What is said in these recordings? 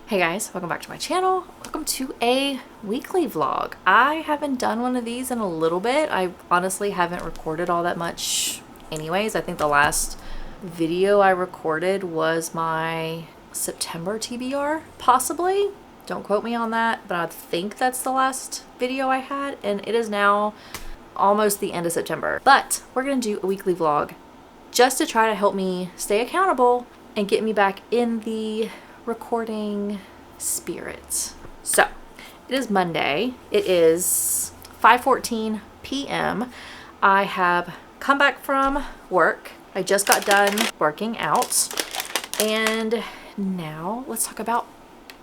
Hey guys, welcome back to my channel. Welcome to a weekly vlog. I haven't done one of these in a little bit. I honestly haven't recorded all that much anyways. I think the last video I recorded was my September TBR, possibly. Don't quote me on that, but I think that's the last video I had, and it is now almost the end of September. But we're gonna do a weekly vlog just to try to help me stay accountable and get me back in the recording spirit. So it is Monday. It is 5:14 p.m. I have come back from work. I just got done working out, and now let's talk about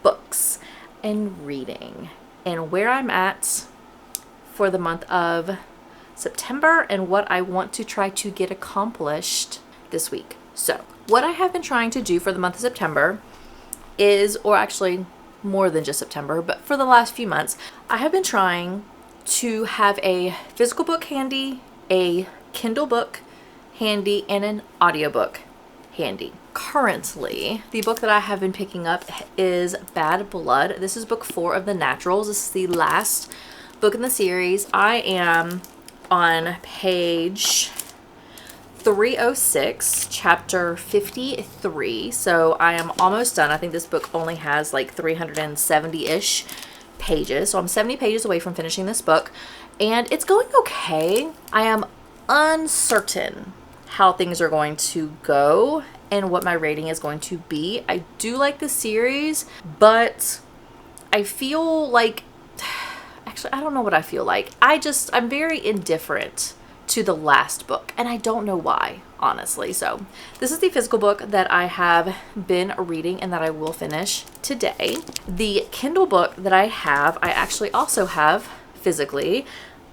books and reading and where I'm at for the month of September and what I want to try to get accomplished this week. So what I have been trying to do for the month of September is, or actually more than just September, but for the last few months, I have been trying to have a physical book handy, a Kindle book handy, and an audiobook handy. Currently, the book that I have been picking up is Bad Blood. This is book 4 of the Naturals. This is the last book in the series. I am on page 306, chapter 53, so I am almost done. I think this book only has like 370-ish pages, so I'm 70 pages away from finishing this book, and it's going okay. I am uncertain how things are going to go and what my rating is going to be. I do like the series, but I feel like, actually, I don't know what I feel like. I'm very indifferent to the last book, and I don't know why, honestly. So this is the physical book that I have been reading and that I will finish today. The Kindle book that I actually also have physically,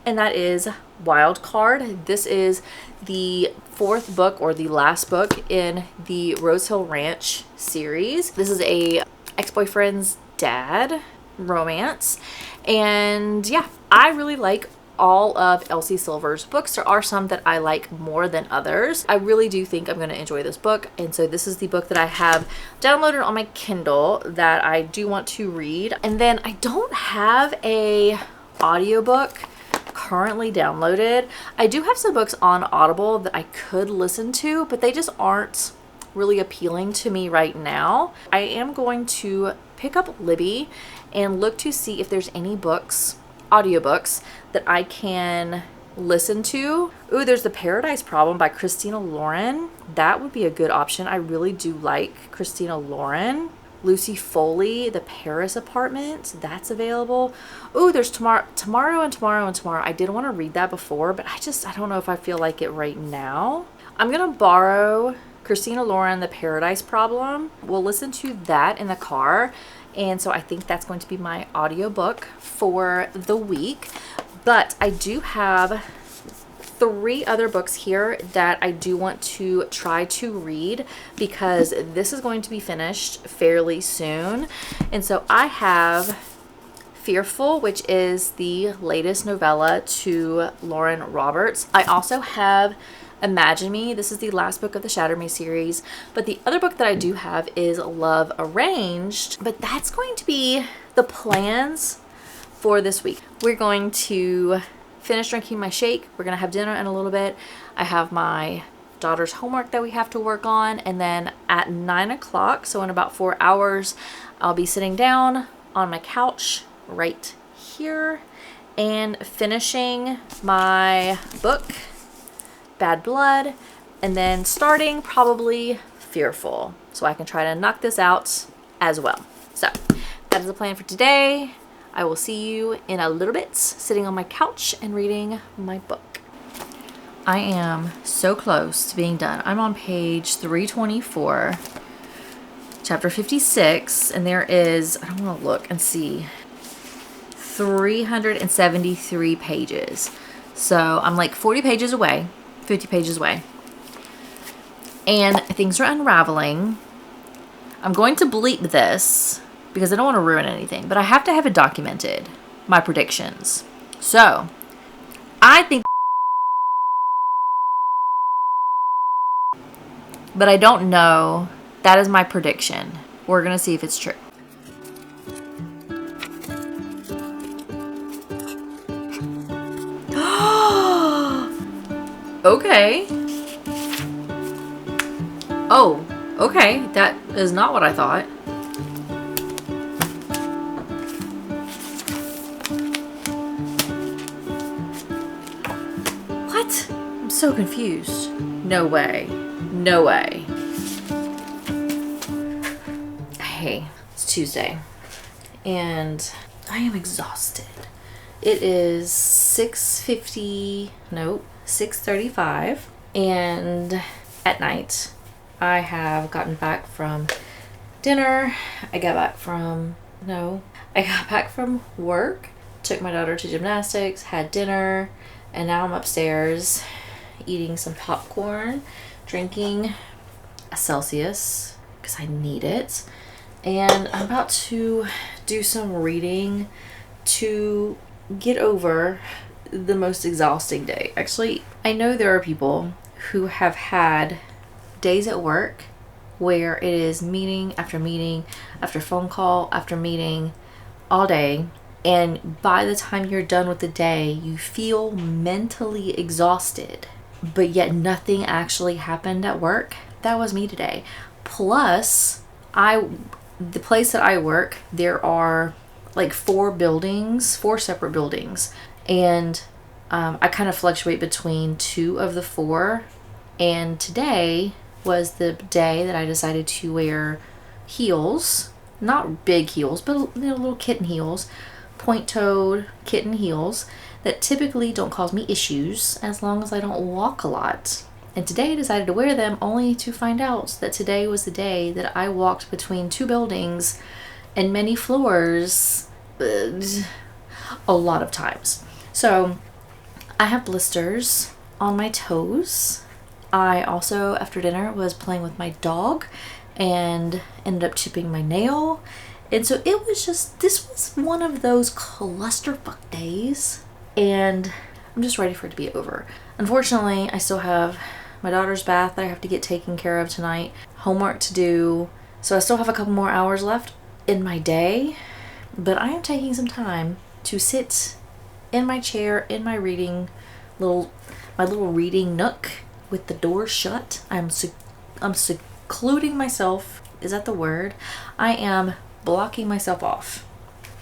and that is Wild Card. This is the 4th book, or the last book in the Rose Hill Ranch series. This is a ex-boyfriend's dad romance, and yeah, I really like all of Elsie Silver's books. There are some that I like more than others. I really do think I'm going to enjoy this book, and so this is the book that I have downloaded on my Kindle that I do want to read. And then I don't have a audiobook currently downloaded. I do have some books on Audible that I could listen to, but they just aren't really appealing to me right now. I am going to pick up Libby and look to see if there's any audiobooks that I can listen to. Ooh, there's The Paradise Problem by Christina Lauren. That would be a good option. I really do like Christina Lauren. Lucy Foley, The Paris Apartment, that's available. Ooh, there's Tomorrow. I did want to read that before, but I don't know if I feel like it right now. I'm gonna borrow Christina Lauren, The Paradise Problem. We'll listen to that in the car. And so I think that's going to be my audiobook for the week. But I do have 3 other books here that I do want to try to read, because this is going to be finished fairly soon. And so I have Fearful, which is the latest novella to Lauren Roberts. I also have Imagine Me. This is the last book of the Shatter Me series. But the other book that I do have is Love Arranged. But that's going to be the plans for this week. We're going to finish drinking my shake. We're going to have dinner in a little bit. I have my daughter's homework that we have to work on. And then at 9 o'clock, so in about 4 hours, I'll be sitting down on my couch right here and finishing my book, Bad Blood, and then starting probably Fearful, so I can try to knock this out as well. So that is the plan for today. I will see you in a little bit, sitting on my couch and reading my book. I am so close to being done. I'm on page 324, chapter 56, and there is, I don't want to look and see, 373 pages. So I'm like 40 pages away. 50 pages away, and things are unraveling. I'm going to bleep this because I don't want to ruin anything, but I have to have it documented, my predictions. So I think, but I don't know. That is my prediction. We're gonna see if it's true. Okay. Oh, okay. That is not what I thought. What? I'm so confused. No way. No way. Hey, it's Tuesday. And I am exhausted. It is 6:35. And at night, I have gotten back from dinner. I got back from work, took my daughter to gymnastics, had dinner, and now I'm upstairs eating some popcorn, drinking a Celsius because I need it, and I'm about to do some reading to get over the most exhausting day. Actually, I know there are people who have had days at work where it is meeting after meeting after phone call after meeting all day, and by the time you're done with the day you feel mentally exhausted, but yet nothing actually happened at work. That was me today. Plus, the place that I work, there are like four separate buildings, and I kind of fluctuate between two of the four, and today was the day that I decided to wear heels, not big heels, but little kitten heels, point-toed kitten heels that typically don't cause me issues as long as I don't walk a lot. And today I decided to wear them only to find out that today was the day that I walked between two buildings and many floors a lot of times. So I have blisters on my toes. I also, after dinner, was playing with my dog and ended up chipping my nail. And so this was one of those clusterfuck days, and I'm just ready for it to be over. Unfortunately, I still have my daughter's bath that I have to get taken care of tonight, homework to do, so I still have a couple more hours left in my day, but I am taking some time to sit in my chair in my little reading nook with the door shut. I'm secluding myself. Is that the word? I am blocking myself off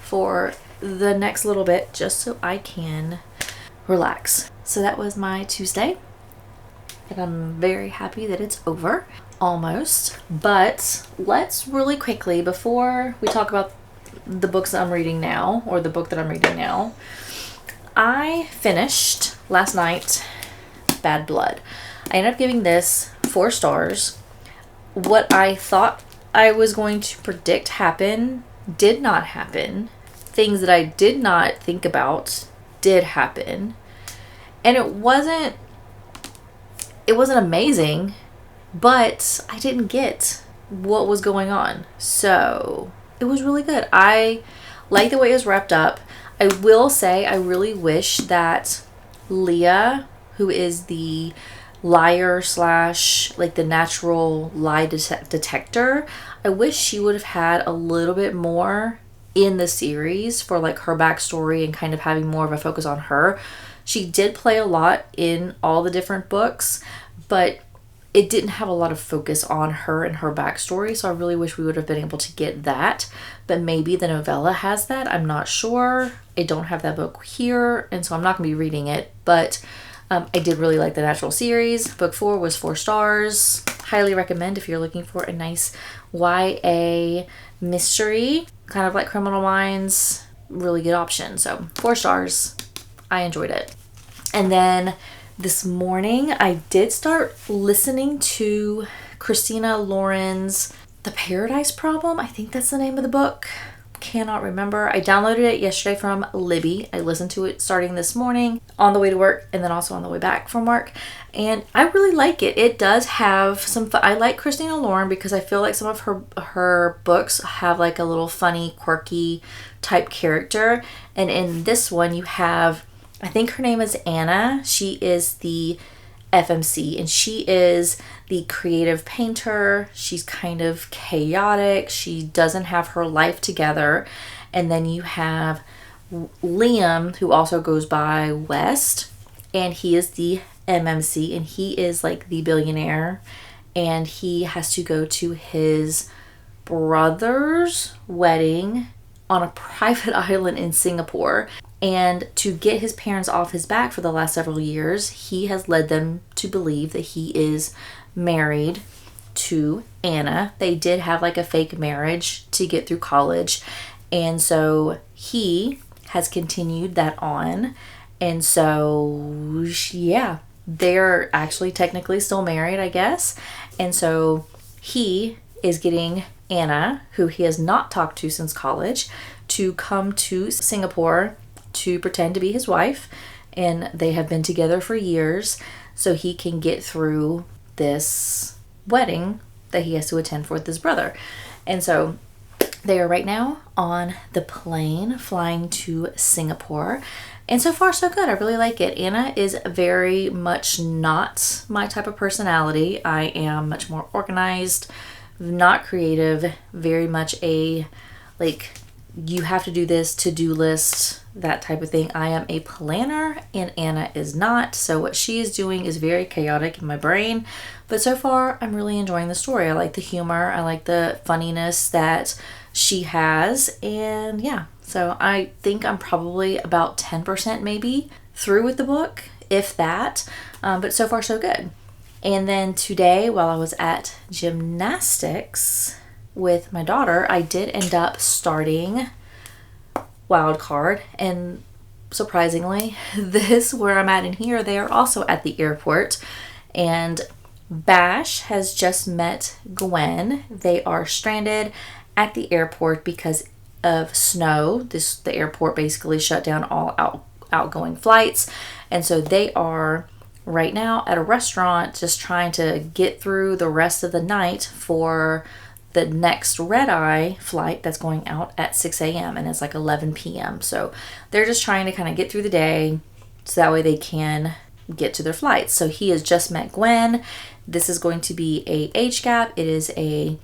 for the next little bit just so I can relax. So that was my Tuesday, and I'm very happy that it's over, almost. But let's really quickly, before we talk about the books that I'm reading now, or the book that I'm reading now, I finished last night Bad Blood. I ended up giving this 4 stars. What I thought I was going to predict happen did not happen. Things that I did not think about did happen. And it wasn't amazing, but I didn't get what was going on. So it was really good. I like the way it was wrapped up. I will say I really wish that Leah, who is the liar / like the natural lie detector, I wish she would have had a little bit more in the series for like her backstory and kind of having more of a focus on her. She did play a lot in all the different books, but it didn't have a lot of focus on her and her backstory, so I really wish we would have been able to get that. But maybe the novella has that. I'm not sure. I don't have that book here, and so I'm not going to be reading it, but I did really like the Natural series. Book 4 was 4 stars. Highly recommend if you're looking for a nice YA mystery, kind of like Criminal Minds. Really good option. So 4 stars. I enjoyed it. And then this morning I did start listening to Christina Lauren's The Paradise Problem. I think that's the name of the book. Cannot remember. I downloaded it yesterday from Libby. I listened to it starting this morning on the way to work and then also on the way back from work. And I really like it. It does have some I like Christina Lauren because I feel like some of her books have like a little funny, quirky type character. And in this one you have, I think her name is Anna. She is the FMC, and she is the creative painter. She's kind of chaotic. She doesn't have her life together. And then you have Liam, who also goes by West, and he is the MMC, and he is like the billionaire, and he has to go to his brother's wedding on a private island in Singapore. And to get his parents off his back for the last several years, he has led them to believe that he is married to Anna. They did have like a fake marriage to get through college. And so he has continued that on. And so, yeah, they're actually technically still married, I guess. And so he is getting Anna, who he has not talked to since college, to come to Singapore to pretend to be his wife. And they have been together for years, so he can get through this wedding that he has to attend for with his brother. And so they are right now on the plane flying to Singapore. And so far, so good. I really like it. Anna is very much not my type of personality. I am much more organized, not creative, very much a, like, you have to do this to-do list, that type of thing. I am a planner and Anna is not. So what she is doing is very chaotic in my brain. But so far, I'm really enjoying the story. I like the humor. I like the funniness that she has. And yeah, so I think I'm probably about 10% maybe through with the book, if that. But so far, so good. And then today, while I was at gymnastics with my daughter, I did end up starting Wild Card. And surprisingly, this where I'm at in here, they are also at the airport. And Bash has just met Gwen. They are stranded at the airport because of snow. The airport basically shut down all outgoing flights. And so they are right now at a restaurant just trying to get through the rest of the night for the next red-eye flight that's going out at 6 a.m. and it's like 11 p.m. So they're just trying to kind of get through the day so that way they can get to their flights. So he has just met Gwen. This is going to be a age gap. It is a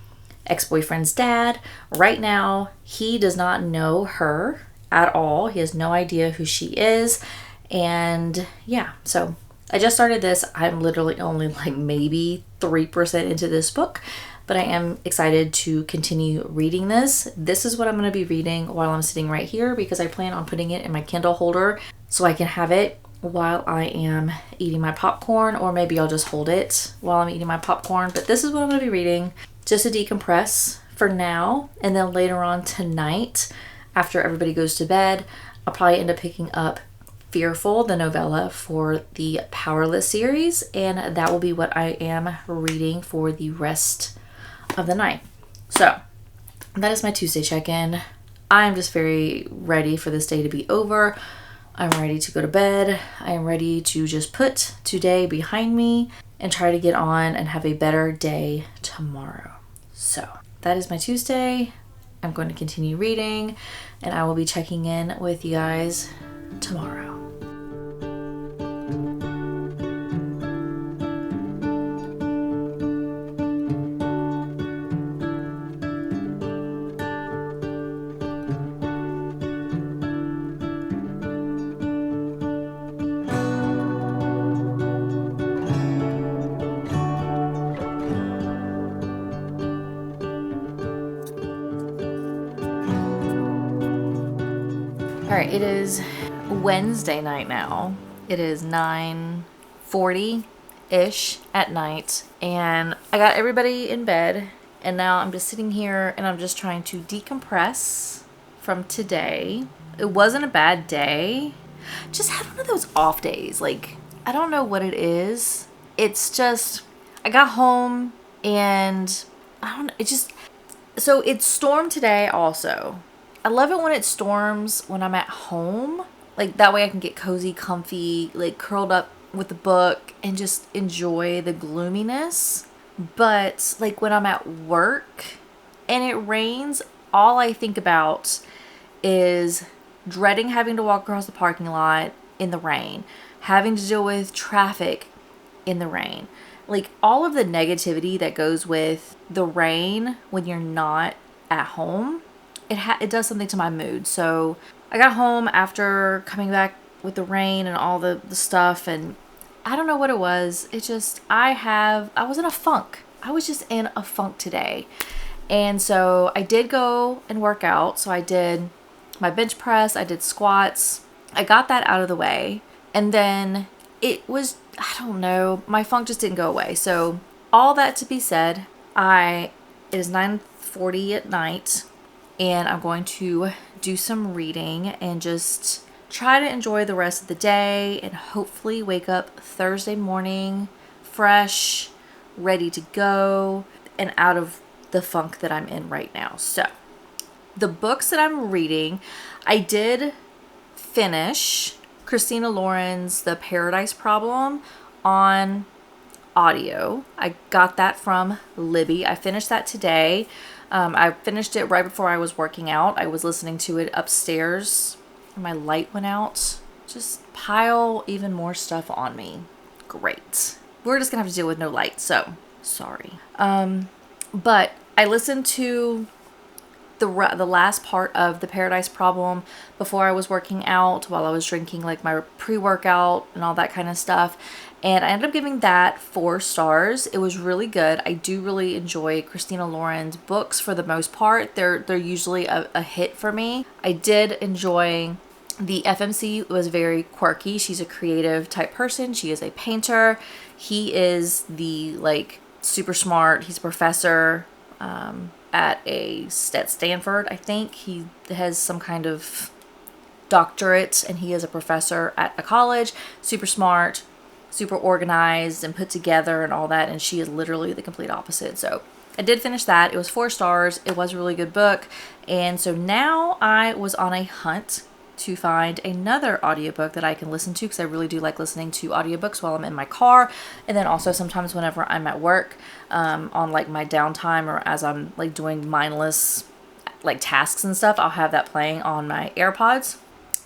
ex-boyfriend's dad. Right now, he does not know her at all. He has no idea who she is. And yeah, so I just started this. I'm literally only like maybe 3% into this book, but I am excited to continue reading this. This is what I'm going to be reading while I'm sitting right here because I plan on putting it in my Kindle holder so I can have it while I am eating my popcorn, or maybe I'll just hold it while I'm eating my popcorn. But this is what I'm going to be reading just to decompress for now. And then later on tonight, after everybody goes to bed, I'll probably end up picking up Fearful, the novella for the Powerless series, and that will be what I am reading for the rest of the night. So that is my Tuesday check-in. I am just very ready for this day to be over. I'm ready to go to bed. I am ready to just put today behind me and try to get on and have a better day tomorrow. So that is my Tuesday. I'm going to continue reading, and I will be checking in with you guys tomorrow. Alright, it is Wednesday night now. It is 9:40-ish at night, and I got everybody in bed, and now I'm just sitting here and I'm just trying to decompress from today. It wasn't a bad day. Just had one of those off days. Like, I don't know what it is. It's just, I got home and I don't know, so it stormed today also. I love it when it storms when I'm at home. Like, that way I can get cozy, comfy, like curled up with the book and just enjoy the gloominess. But like when I'm at work and it rains, all I think about is dreading having to walk across the parking lot in the rain, having to deal with traffic in the rain. Like, all of the negativity that goes with the rain when you're not at home, it does something to my mood. So I got home after coming back with the rain and all the stuff, and I don't know what it was. It just, I was in a funk. I was just in a funk today. And so I did go and work out. So I did my bench press, I did squats. I got that out of the way. And then it was, I don't know, my funk just didn't go away. So all that to be said, it is 9:40 at night, and I'm going to do some reading and just try to enjoy the rest of the day and hopefully wake up Thursday morning fresh, ready to go, and out of the funk that I'm in right now. So the books that I'm reading, I did finish Christina Lauren's The Paradise Problem on audio. I got that from Libby. I finished that today. I finished it right before I was working out. I was listening to it upstairs. My light went out. Just pile even more stuff on me. Great. We're just gonna have to deal with no light, so sorry. But I listened to the last part of The Paradise Problem before I was working out, while I was drinking like my pre-workout and all that kind of stuff. And I ended up giving that 4 stars. It was really good. I do really enjoy Christina Lauren's books for the most part. They're usually a hit for me. I did enjoy the FMC. It was very quirky. She's a creative type person. She is a painter. He is the super smart. He's a professor at Stanford, I think. He has some kind of doctorate, and he is a professor at a college. Super smart, super organized and put together and all that, and she is literally the complete opposite. So I did finish that. It was 4 stars. It was a really good book. And so now I was on a hunt to find another audiobook that I can listen to, because I really do like listening to audiobooks while I'm in my car, and then also sometimes whenever I'm at work, on like my downtime, or as I'm like doing mindless like tasks and stuff, I'll have that playing on my AirPods.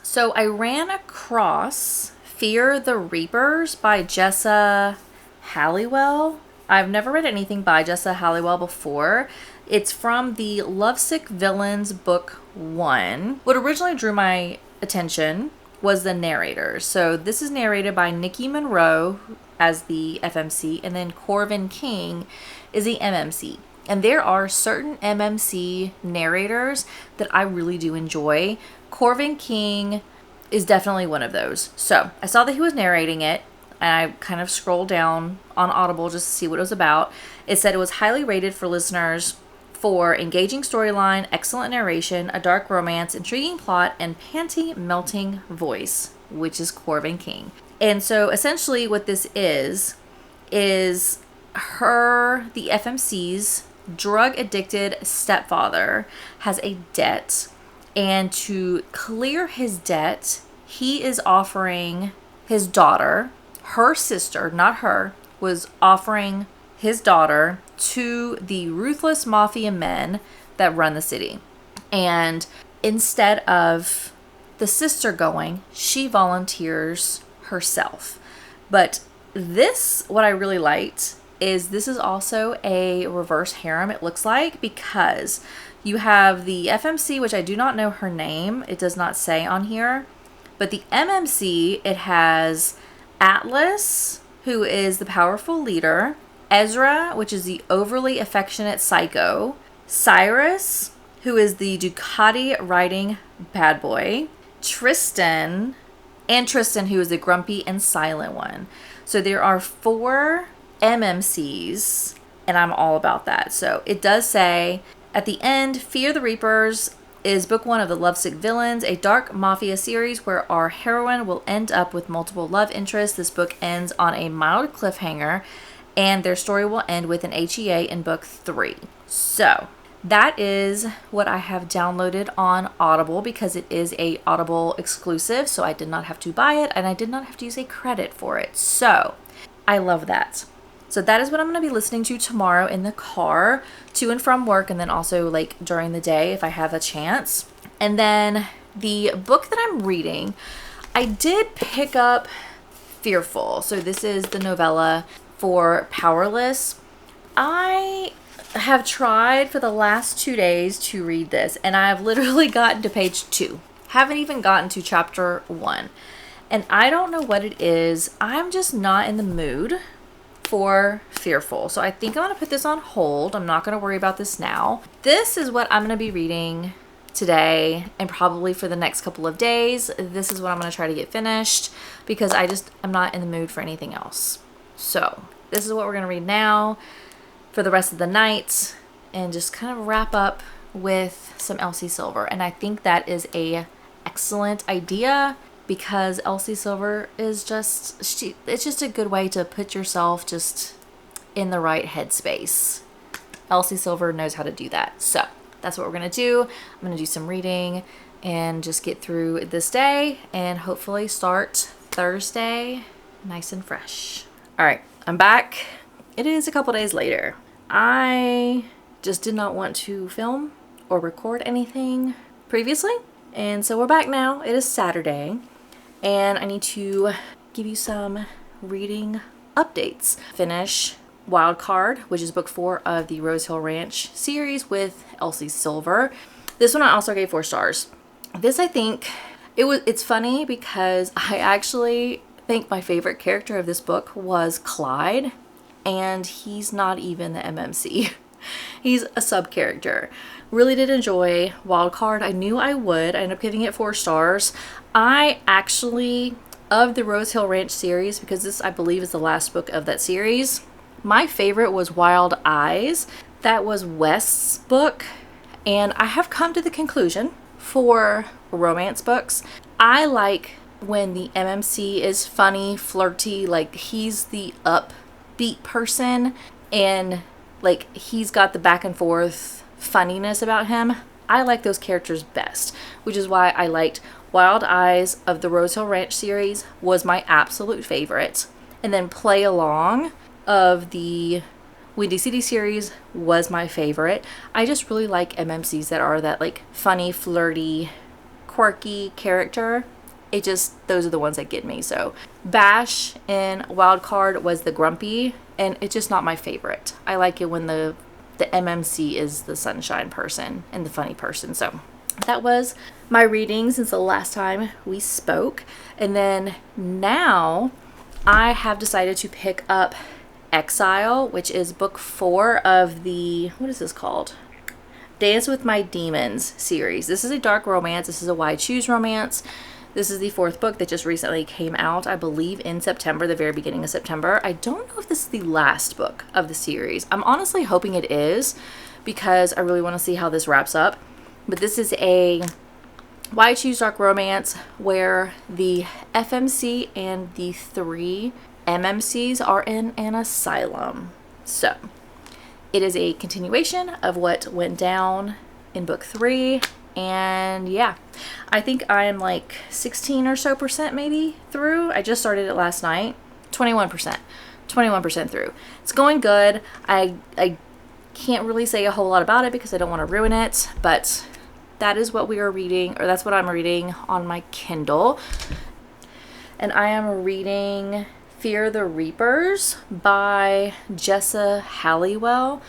So I ran across Fear the Reapers by Jessa Halliwell. I've never read anything by Jessa Halliwell before. It's from the Lovesick Villains book 1. What originally drew my attention was the narrator. So this is narrated by Nikki Monroe as the FMC, and then Corvin King is the MMC. And there are certain MMC narrators that I really do enjoy. Corvin King is definitely one of those. So I saw that he was narrating it, and I kind of scrolled down on Audible just to see what it was about. It said it was highly rated for listeners for engaging storyline, excellent narration, a dark romance, intriguing plot, and panty-melting voice, which is Corvin King. And so essentially what this is the FMC's drug-addicted stepfather has a debt, and to clear his debt, he is offering his daughter, her sister, not her, was offering his daughter to the ruthless mafia men that run the city. And instead of the sister going, she volunteers herself. But what I really liked is this is also a reverse harem, it looks like, because you have the FMC, which I do not know her name. It does not say on here. But the MMC, it has Atlas, who is the powerful leader, Ezra, which is the overly affectionate psycho, Cyrus, who is the Ducati riding bad boy, Tristan, who is the grumpy and silent one. So there are 4 MMCs, and I'm all about that. So it does say at the end, Fear the Reapers is book 1 of the Lovesick Villains, a dark mafia series where our heroine will end up with multiple love interests. This book ends on a mild cliffhanger, and their story will end with an HEA in book 3. So that is what I have downloaded on Audible, because it is a Audible exclusive, so I did not have to buy it, and I did not have to use a credit for it. So I love that. So that is what I'm going to be listening to tomorrow in the car to and from work, and then also like during the day if I have a chance. And then the book that I'm reading, I did pick up Fearful. So this is the novella for Powerless. I have tried for the last 2 days to read this, and I've literally gotten to page 2. Haven't even gotten to chapter 1. And I don't know what it is. I'm just not in the mood for Fearful. So I think I'm going to put this on hold. I'm not going to worry about this now. This is what I'm going to be reading today and probably for the next couple of days. This is what I'm going to try to get finished because I'm not in the mood for anything else. So this is what we're going to read now for the rest of the night and just kind of wrap up with some Elsie Silver. And I think that is a excellent idea because Elsie Silver is it's just a good way to put yourself just in the right headspace. Elsie Silver knows how to do that. So that's what we're going to do. I'm going to do some reading and just get through this day and hopefully start Thursday nice and fresh. All right, I'm back. It is a couple days later. I just did not want to film or record anything previously. And so we're back now. It is Saturday. And I need to give you some reading updates. Finish Wild Card, which is book 4 of the Rose Hill Ranch series with Elsie Silver. This one I also gave 4 stars. This, I think, it's funny because I actually think my favorite character of this book was Clyde, and he's not even the MMC. He's a sub character. Really did enjoy Wild Card. I knew I would. I ended up giving it 4 stars. I actually, of the Rose Hill Ranch series, because this I believe is the last book of that series, my favorite was Wild Eyes. That was West's book. And I have come to the conclusion for romance books, I like when the MMC is funny, flirty, like he's the upbeat person and like he's got the back and forth funniness about him. I like those characters best, which is why I liked Wild Eyes of the Rose Hill Ranch series was my absolute favorite. And then Play Along of the Windy City series was my favorite. I just really like MMCs that are that like funny, flirty, quirky character. Those are the ones that get me. So Bash in Wild Card was the grumpy, and it's just not my favorite. I like it when the MMC is the sunshine person and the funny person. So that was my reading since the last time we spoke. And then now I have decided to pick up Exile, which is book 4 of the, what is this called? Dance with My Demons series. This is a dark romance. This is a Why Choose romance. This is the 4th book that just recently came out, I believe in September, the very beginning of September. I don't know if this is the last book of the series. I'm honestly hoping it is because I really want to see how this wraps up. But this is a Why Choose Dark romance where the FMC and the 3 MMCs are in an asylum. So it is a continuation of what went down in book 3. And yeah, I think I am like 16 or so percent maybe through. I just started it last night. 21% through. It's going good. I can't really say a whole lot about it because I don't want to ruin it, but that is what we are reading, or that's what I'm reading on my Kindle. And I am reading Fear the Reapers by Jessa Halliwell.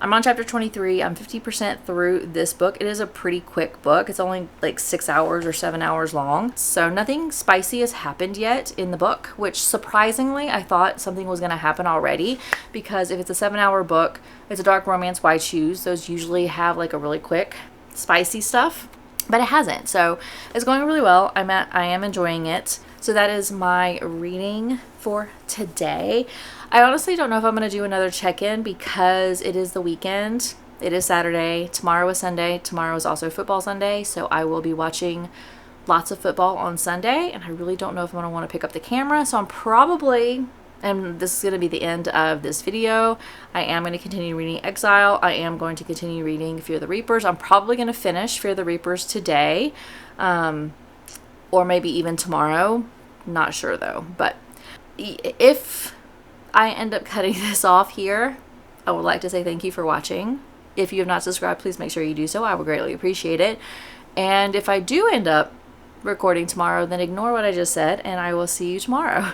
I'm on chapter 23. I'm 50% through this book. It is a pretty quick book. It's only like 6 hours or 7 hours long. So nothing spicy has happened yet in the book, which surprisingly, I thought something was going to happen already because if it's a 7-hour book, it's a dark romance, Why Choose? Those usually have like a really quick spicy stuff, but it hasn't. So it's going really well. I am enjoying it. So that is my reading for today. I honestly don't know if I'm going to do another check-in because it is the weekend. It is Saturday. Tomorrow is Sunday. Tomorrow is also football Sunday. So I will be watching lots of football on Sunday. And I really don't know if I'm going to want to pick up the camera. So I'm probably, and this is going to be the end of this video, I am going to continue reading Exile. I am going to continue reading Fear the Reapers. I'm probably going to finish Fear the Reapers today. Or maybe even tomorrow. Not sure though. But if I end up cutting this off here, I would like to say thank you for watching. If you have not subscribed, please make sure you do so. I would greatly appreciate it. And if I do end up recording tomorrow, then ignore what I just said and I will see you tomorrow.